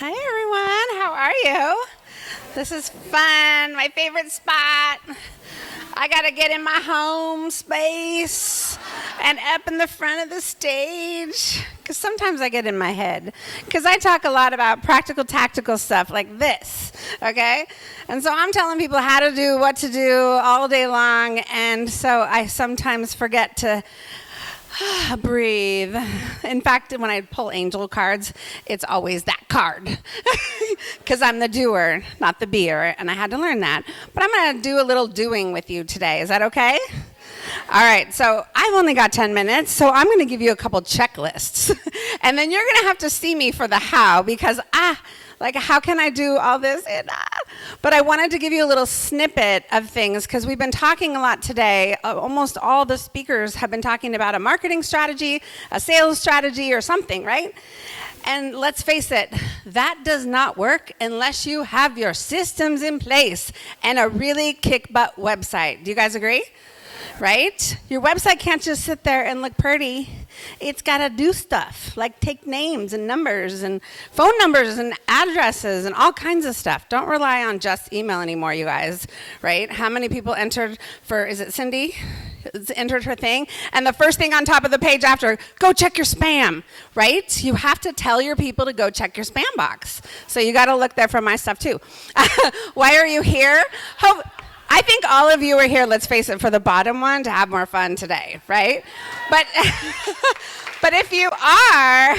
Hi, everyone. How are you? This is fun. My favorite spot. I got to get in my home space and up in the front of the stage because sometimes I get in my head because I talk a lot about practical, tactical stuff like this, okay? And so I'm telling people how to do, what to do all day long, and so I sometimes forget to breathe. In fact, when I pull angel cards, it's always that card because I'm the doer, not the beer, and I had to learn that. But I'm going to do a little doing with you today. Is that okay? All right, so I've only got 10 minutes, so I'm going to give you a couple checklists. And then you're going to have to see me for the how because, how can I do all this? But I wanted to give you a little snippet of things because we've been talking a lot today. Almost all the speakers have been talking about a marketing strategy, a sales strategy, or something, right? And let's face it, that does not work unless you have your systems in place and a really kick-butt website. Do you guys agree? Right? Your website can't just sit there and look pretty. It's got to do stuff, like take names and numbers and phone numbers and addresses and all kinds of stuff. Don't rely on just email anymore, you guys, right? How many people entered for, is it Cindy? Entered her thing, and the first thing on top of the page after, go check your spam, right? You have to tell your people to go check your spam box. So you got to look there for my stuff too. Why are you here? I think all of you are here, let's face it, for the bottom one, to have more fun today, right? But but if you are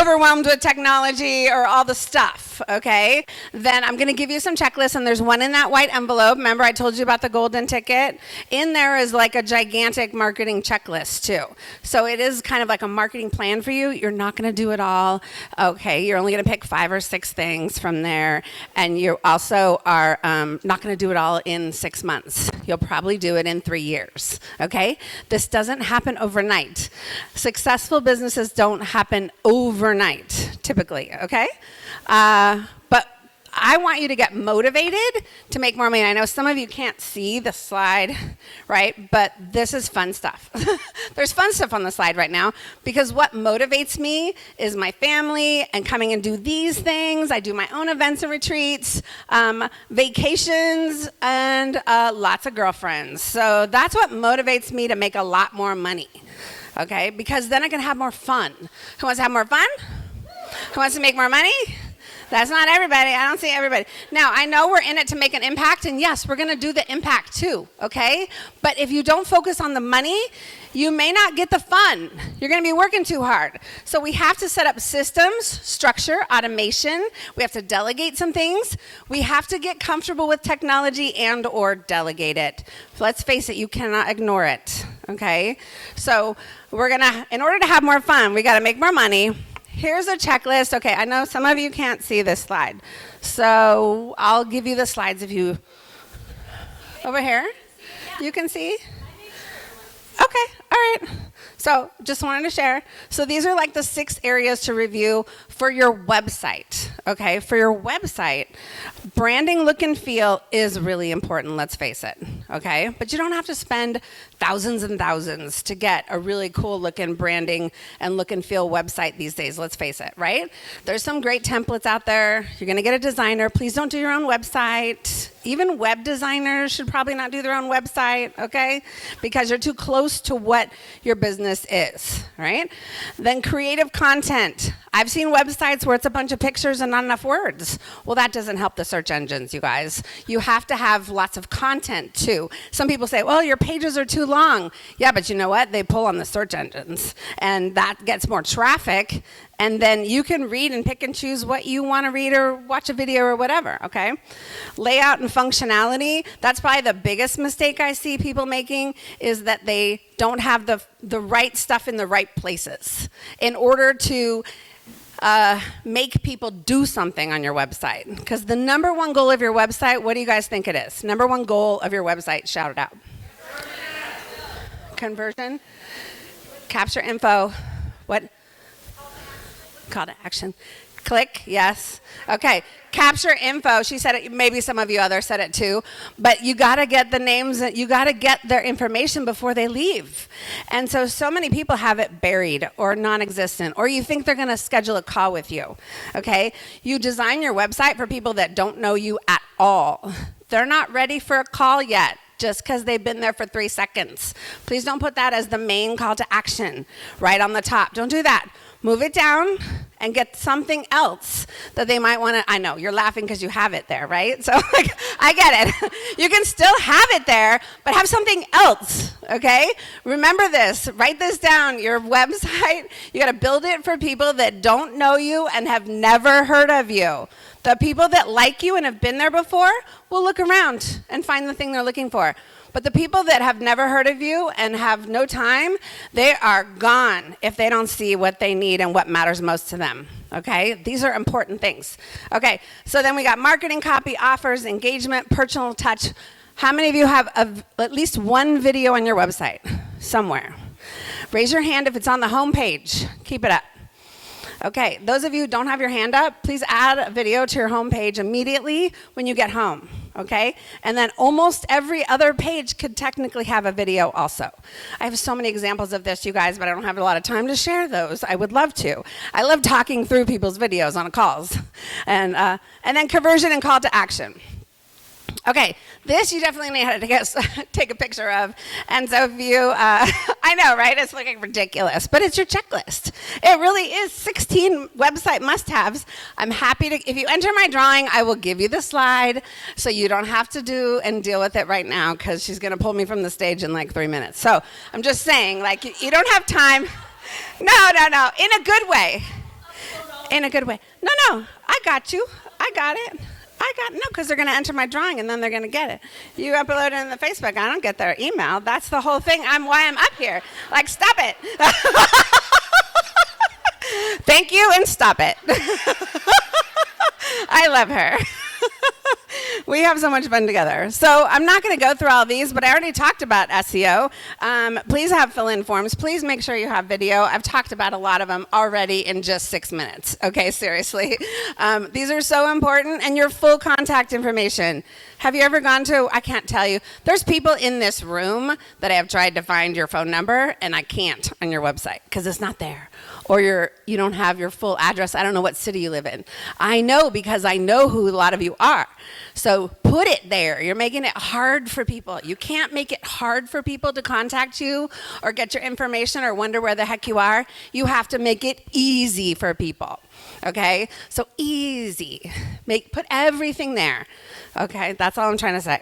overwhelmed with technology or all the stuff, okay, then I'm going to give you some checklists, and there's one in that white envelope. Remember I told you about the golden ticket? In there is like a gigantic marketing checklist, too. So it is kind of like a marketing plan for you. You're not going to do it all, okay? You're only going to pick 5 or 6 things from there, and you also are not going to do it all in 6 months. You'll probably do it in 3 years, okay? This doesn't happen overnight. Successful businesses don't happen overnight, typically, okay? But I want you to get motivated to make more money. I know some of you can't see the slide, right? But this is fun stuff. There's fun stuff on the slide right now because what motivates me is my family and coming and do these things. I do my own events and retreats, vacations, and lots of girlfriends. So that's what motivates me to make a lot more money, okay? Because then I can have more fun. Who wants to have more fun? Who wants to make more money? That's not everybody. I don't see everybody. Now, I know we're in it to make an impact, and yes, we're going to do the impact too, okay? But if you don't focus on the money, you may not get the fun. You're going to be working too hard. So we have to set up systems, structure, automation. We have to delegate some things. We have to get comfortable with technology and or delegate it. Let's face it, you cannot ignore it, okay? So in order to have more fun, we got to make more money. Here's a checklist. Okay, I know some of you can't see this slide. So I'll give you the slides if you... Over here? You can see? Okay, all right. So just wanted to share. So these are like the 6 areas to review for your website, okay? For your website, branding, look, and feel is really important, let's face it, okay? But you don't have to spend thousands and thousands to get a really cool looking branding and look and feel website these days, let's face it, right? There's some great templates out there. You're gonna get a designer. Please don't do your own website. Even web designers should probably not do their own website, okay? Because you're too close to what your business is, right? Then creative content. I've seen websites where it's a bunch of pictures and not enough words. Well, that doesn't help the search engines, you guys. You have to have lots of content, too. Some people say, well, your pages are too long. Yeah, but you know what? They pull on the search engines, and that gets more traffic, and then you can read and pick and choose what you want to read or watch a video or whatever, okay? Layout and functionality, that's probably the biggest mistake I see people making is that they don't have the right stuff in the right places in order to make people do something on your website. Because the number one goal of your website, what do you guys think it is? Number one goal of your website, shout it out. Conversion. Capture info. What? Call to action. Click, yes. Okay, capture info. She said it, maybe some of you others said it too, but you gotta get the names, you gotta get their information before they leave. And so many people have it buried or non-existent, or you think they're gonna schedule a call with you, okay? You design your website for people that don't know you at all. They're not ready for a call yet, just because they've been there for 3 seconds. Please don't put that as the main call to action right on the top. Don't do that. Move it down and get something else that they might want to. I know, you're laughing because you have it there, right? So like, I get it. You can still have it there, but have something else, okay? Remember this. Write this down. Your website, you got to build it for people that don't know you and have never heard of you. The people that like you and have been there before will look around and find the thing they're looking for. But the people that have never heard of you and have no time, they are gone if they don't see what they need and what matters most to them, okay? These are important things. Okay, so then we got marketing, copy, offers, engagement, personal touch. How many of you have at least one video on your website somewhere? Raise your hand if it's on the home page. Keep it up. Okay, those of you who don't have your hand up, please add a video to your home page immediately when you get home, okay? And then almost every other page could technically have a video also. I have so many examples of this, you guys, but I don't have a lot of time to share those. I would love to. I love talking through people's videos on calls. And then conversion and call to action. Okay, this you definitely need to take a picture of. And so if you, I know, right? It's looking ridiculous, but it's your checklist. It really is 16 website must-haves. I'm happy to, if you enter my drawing, I will give you the slide so you don't have to do and deal with it right now because she's going to pull me from the stage in like 3 minutes. So I'm just saying, like, you don't have time. No, in a good way. In a good way. No, I got you. I got it. No, because they're going to enter my drawing and then they're going to get it. You upload it in the Facebook, I don't get their email. That's the whole thing. Why I'm up here. Like, stop it. Thank you and stop it. I love her. We have so much fun together. So I'm not going to go through all these, but I already talked about SEO. Please have fill-in forms. Please make sure you have video. I've talked about a lot of them already in just 6 minutes. Okay, seriously. These are so important, and your full contact information. Have you ever gone to, I can't tell you, there's people in this room that I have tried to find your phone number, and I can't on your website because it's not there. Or you don't have your full address. I don't know what city you live in. I know because I know who a lot of you are. So put it there. You're making it hard for people. You can't make it hard for people to contact you or get your information or wonder where the heck you are. You have to make it easy for people. Okay? So easy. Put everything there. Okay? That's all I'm trying to say.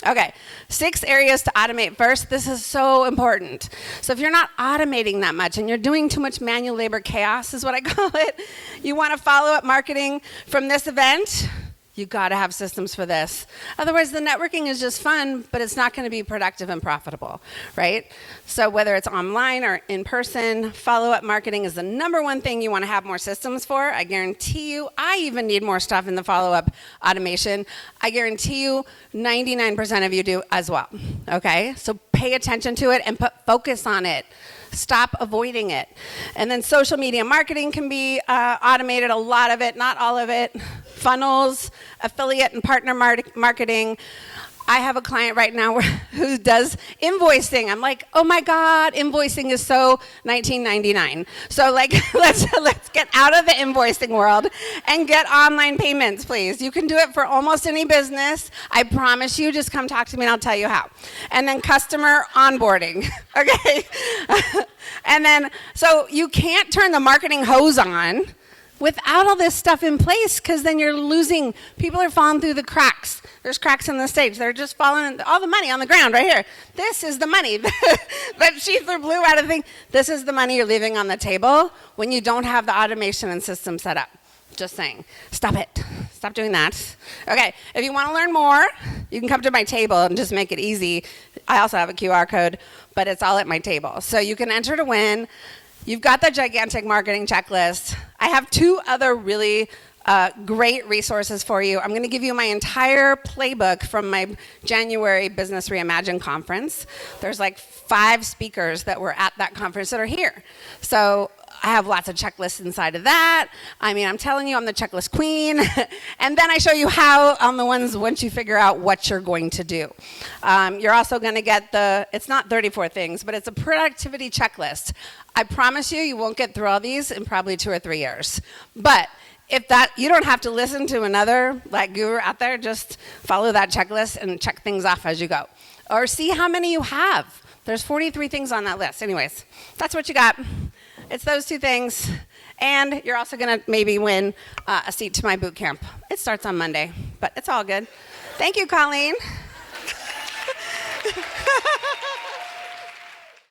Okay, 6 areas to automate first. This is so important. So if you're not automating that much and you're doing too much manual labor chaos is what I call it, you want to follow up marketing from this event, you got to have systems for this. Otherwise, the networking is just fun, but it's not going to be productive and profitable, right? So whether it's online or in person, follow-up marketing is the #1 thing you want to have more systems for. I guarantee you, I even need more stuff in the follow-up automation. I guarantee you, 99% of you do as well, okay? So pay attention to it and put focus on it. Stop avoiding it. And then social media marketing can be automated, a lot of it, not all of it. Funnels, affiliate and partner marketing. I have a client right now who does invoicing. I'm like, oh my God, invoicing is so 1999. So like, let's get out of the invoicing world and get online payments, please. You can do it for almost any business. I promise you, just come talk to me and I'll tell you how. And then customer onboarding, okay? And then, so you can't turn the marketing hose on without all this stuff in place, because then you're losing, people are falling through the cracks. There's cracks in the stage. They're just falling, all the money on the ground right here. This is the money that she blew out of the thing. This is the money you're leaving on the table when you don't have the automation and system set up. Just saying, stop it. Stop doing that. Okay, if you want to learn more, you can come to my table and just make it easy. I also have a QR code, but it's all at my table. So you can enter to win. You've got the gigantic marketing checklist. I have 2 other really great resources for you. I'm going to give you my entire playbook from my January Business Reimagine conference. There's like 5 speakers that were at that conference that are here. So I have lots of checklists inside of that. I mean, I'm telling you, I'm the checklist queen. And then I show you how on the ones once you figure out what you're going to do. You're also going to get it's not 34 things, but it's a productivity checklist. I promise you, you won't get through all these in probably 2 or 3 years. But you don't have to listen to another guru out there. Just follow that checklist and check things off as you go. Or see how many you have. There's 43 things on that list. Anyways, that's what you got. It's those 2 things. And you're also going to maybe win a seat to my boot camp. It starts on Monday, but it's all good. Thank you, Colleen.